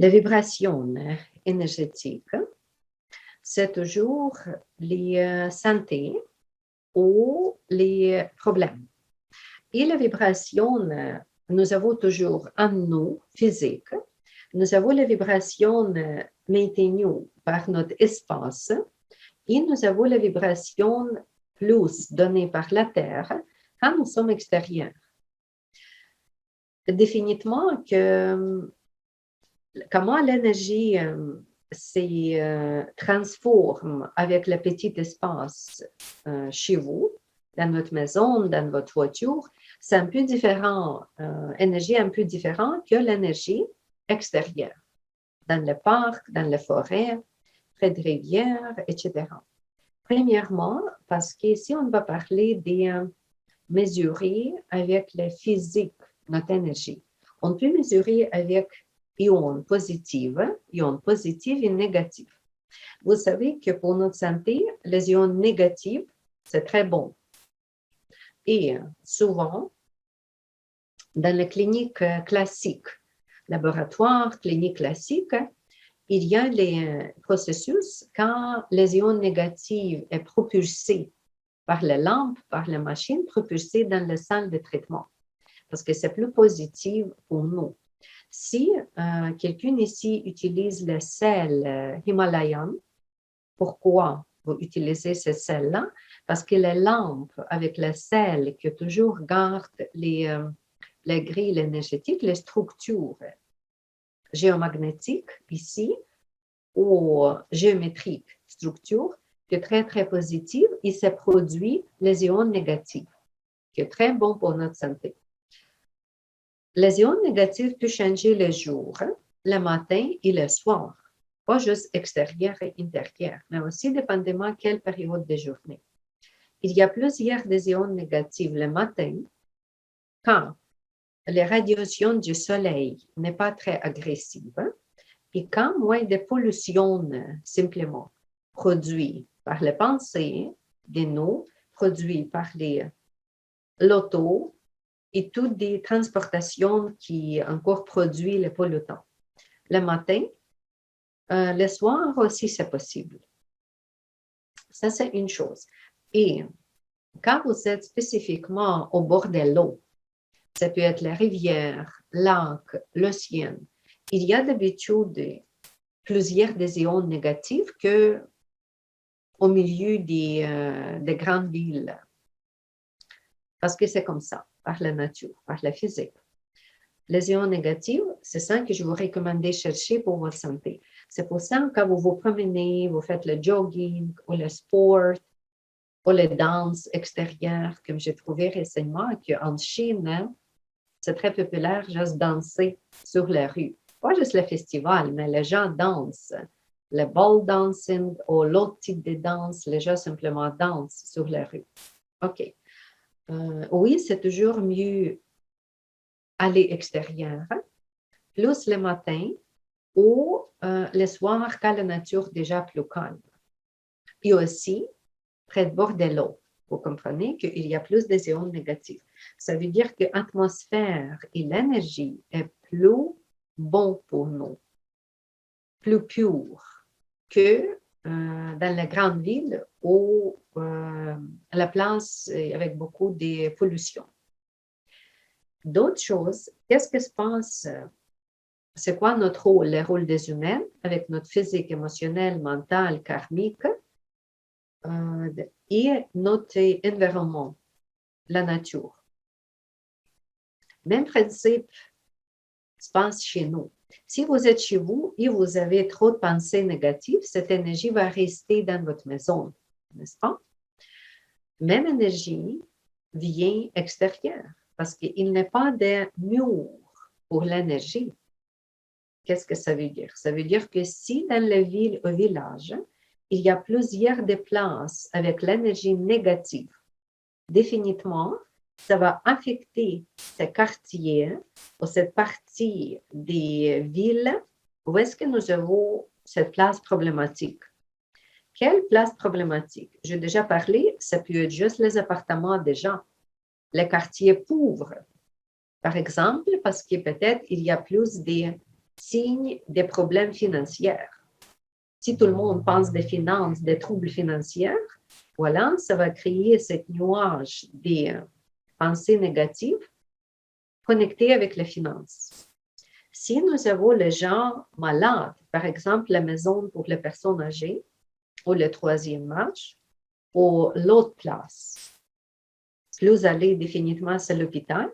Les vibrations énergétiques, c'est toujours les santé ou les problèmes. Et les vibrations, nous avons toujours en nous, physique, nous avons les vibrations maintenues par notre espace et nous avons les vibrations plus données par la Terre quand nous sommes extérieurs. Définitivement que comment l'énergie se transforme avec le petit espace chez vous, dans votre maison, dans votre voiture, c'est un peu différent, énergie un peu différente que l'énergie extérieure, dans le parc, dans les forêts, près de rivières, etc. Premièrement, parce qu'ici, on va parler de mesurer avec le physique notre énergie. On peut mesurer avec ions positifs et négatifs. Vous savez que pour notre santé, les ions négatifs, c'est très bon. Et souvent, dans les cliniques classiques, laboratoires, cliniques classiques, il y a les processus quand les ions négatifs sont propulsés par les lampes, par les machines, propulsés dans la salle de traitement, parce que c'est plus positif pour nous. Si quelqu'un ici utilise le sel Himalayan, pourquoi vous utilisez ce sel-là? Parce que les lampes avec le sel qui toujours gardent les grilles énergétiques, les structures géomagnétiques ici, ou géométriques structures, qui est très, très positive, et ça produit les ions négatifs, qui est très bon pour notre santé. Les ions négatifs peuvent changer le jour, le matin et le soir, pas juste extérieur et intérieur, mais aussi dépendamment de quelle période de journée. Il y a plusieurs des ions négatifs le matin, quand la radiation du soleil n'est pas très agressive, et quand moins de pollution simplement produit par les pensées de nous, produit par l'auto et toutes les transportations qui encore produisent les pollutants. Le matin, le soir aussi, c'est possible. Ça, c'est une chose. Et quand vous êtes spécifiquement au bord de l'eau, ça peut être la rivière, lac, l'océan, il y a d'habitude plusieurs des ions négatifs qu'au milieu des grandes villes. Parce que c'est comme ça, par la nature, par la physique. Les ions négatifs, c'est ça que je vous recommande de chercher pour votre santé. C'est pour ça que quand vous vous promenez, vous faites le jogging ou le sport ou les danses extérieures, comme j'ai trouvé récemment qu'en Chine, c'est très populaire juste danser sur la rue. Pas juste le festival, mais les gens dansent. Le ball dancing ou l'autre type de danse, les gens simplement dansent sur la rue. OK. Oui, c'est toujours mieux aller extérieur, plus le matin ou le soir quand la nature est déjà plus calme. Et aussi, près de bord de l'eau, vous comprenez qu'il y a plus de ions négatifs. Ça veut dire que l'atmosphère et l'énergie est plus bon pour nous, plus pure que dans les grandes villes ou la place avec beaucoup de pollution. D'autres choses, qu'est-ce que se passe? C'est quoi notre rôle, le rôle des humains avec notre physique, émotionnel, mental, karmique et notre environnement, la nature. Même principe se passe chez nous. Si vous êtes chez vous et vous avez trop de pensées négatives, cette énergie va rester dans votre maison, n'est-ce pas? Même énergie vient extérieure parce qu'il n'est pas de mur pour l'énergie. Qu'est-ce que ça veut dire? Ça veut dire que si dans la ville ou village, il y a plusieurs de places avec l'énergie négative, définitivement, ça va affecter ce quartier ou cette partie des villes où est-ce que nous avons cette place problématique. Quelle place problématique? J'ai déjà parlé, ça peut être juste les appartements des gens, les quartiers pauvres, par exemple, parce que peut-être il y a plus de signe des problèmes financiers. Si tout le monde pense des finances, des troubles financiers, voilà, ça va créer ce nuage des pensées négatives connectées avec les finances. Si nous avons les gens malades, par exemple la maison pour les personnes âgées, ou le troisième marche, ou l'autre place, plus aller définitivement, c'est l'hôpital.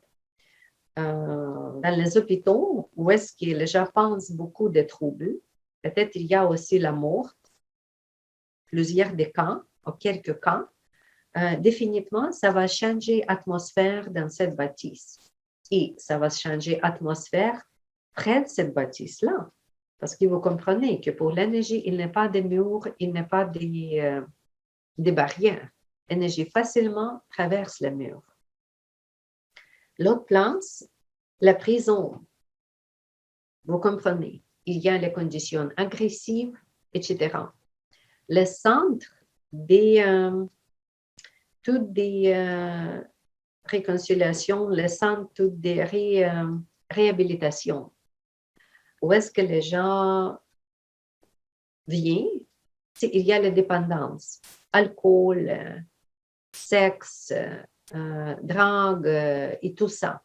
Dans les hôpitaux, où est-ce que les gens pensent beaucoup de troubles, peut-être il y a aussi la mort, plusieurs des cas, ou quelques cas, définitivement, ça va changer l'atmosphère dans cette bâtisse. Et ça va changer l'atmosphère près de cette bâtisse-là. Parce que vous comprenez que pour l'énergie, il n'y a pas de murs, il n'y a pas de barrières. L'énergie facilement traverse les murs. L'autre place, la prison. Vous comprenez, il y a les conditions agressives, etc. Le centre toutes des réconciliations, le centre toutes des réhabilitations, où est-ce que les gens viennent, il y a la dépendance, alcool, sexe, drogue et tout ça.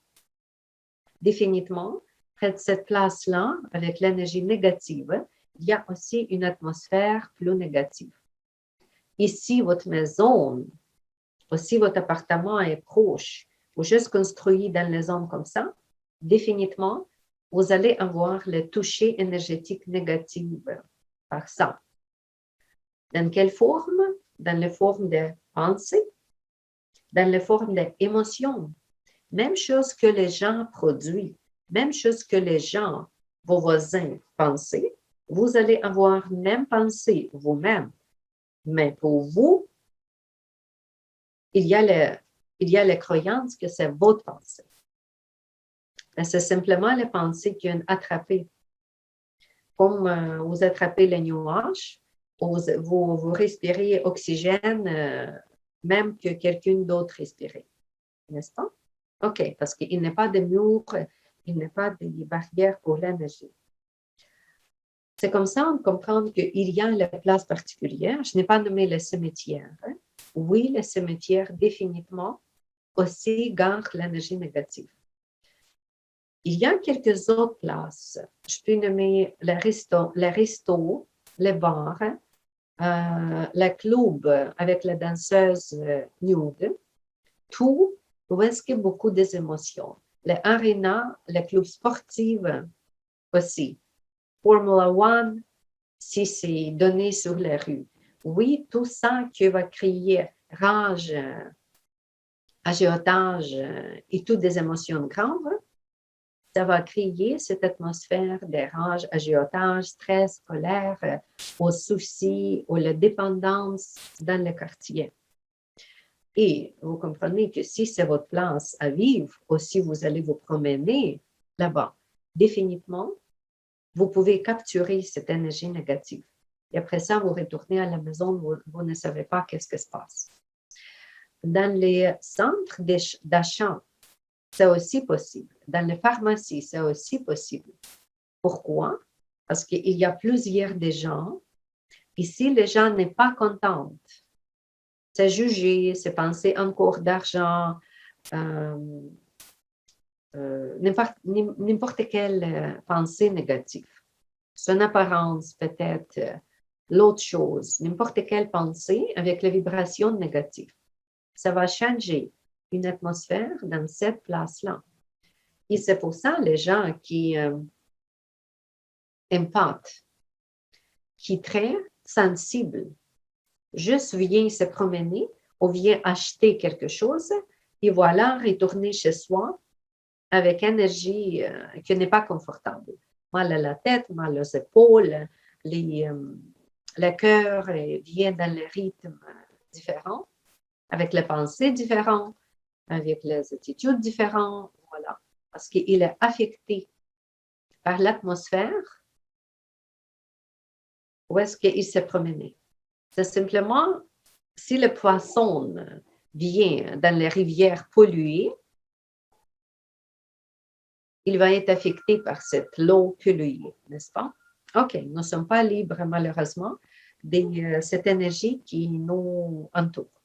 Définitivement, près de cette place-là, avec l'énergie négative, il y a aussi une atmosphère plus négative. Ici, votre maison, aussi votre appartement est proche, ou juste construit dans les zones comme ça, définitivement, vous allez avoir le toucher énergétique négatif par ça. Dans quelle forme? Dans la forme de pensée, dans la forme d'émotion. Même chose que les gens produisent, même chose que les gens, vos voisins, pensent, vous allez avoir même pensée vous-même. Mais pour vous, il y a la croyance que c'est votre pensée. Mais c'est simplement la pensée qui est attrapée. Comme vous attrapez les nuages, vous respirez oxygène, même que quelqu'un d'autre respirait. N'est-ce pas? OK, parce qu'il n'y a pas de mur, il n'y a pas de barrière pour l'énergie. C'est comme ça, on comprend qu'il y a une place particulière. Je n'ai pas nommé le cimetière. Hein? Oui, le cimetière, définitivement, aussi garde l'énergie négative. Il y a quelques autres places. Je peux nommer le resto, les bars, le club avec la danseuse nude, tout où est-ce qu'il y a beaucoup d'émotions. L'arena, le club sportif aussi. Formula One, si c'est donné sur les rues. Oui, tout ça qui va créer rage, agiotage et toutes des émotions graves, ça va créer cette atmosphère de rage, agiotage, stress, colère, aux soucis, aux dépendances dans le quartier. Et vous comprenez que si c'est votre place à vivre, ou si vous allez vous promener là-bas, définitivement, vous pouvez capturer cette énergie négative. Et après ça, vous retournez à la maison, vous ne savez pas qu'est-ce qui se passe. Dans les centres d'achat, c'est aussi possible. Dans les pharmacies, c'est aussi possible. Pourquoi? Parce qu'il y a plusieurs des gens. Ici, les gens n'est pas contents. C'est juger, c'est penser encore d'argent, n'importe quelle pensée négative. Son apparence, peut-être l'autre chose, n'importe quelle pensée avec la vibration négative. Ça va changer une atmosphère dans cette place-là. Et c'est pour ça les gens qui empathes, qui sont très sensibles, juste viennent se promener ou viennent acheter quelque chose et voilà, retourner chez soi avec énergie qui n'est pas confortable. Mal à la tête, mal aux épaules, le cœur vient dans les rythmes différents, avec les pensées différentes, avec les attitudes différentes, voilà. Parce qu'il est affecté par l'atmosphère où est-ce qu'il s'est promené. C'est simplement, si le poisson vient dans les rivières polluées, il va être affecté par cette eau polluée, n'est-ce pas? OK, nous ne sommes pas libres, malheureusement, de cette énergie qui nous entoure.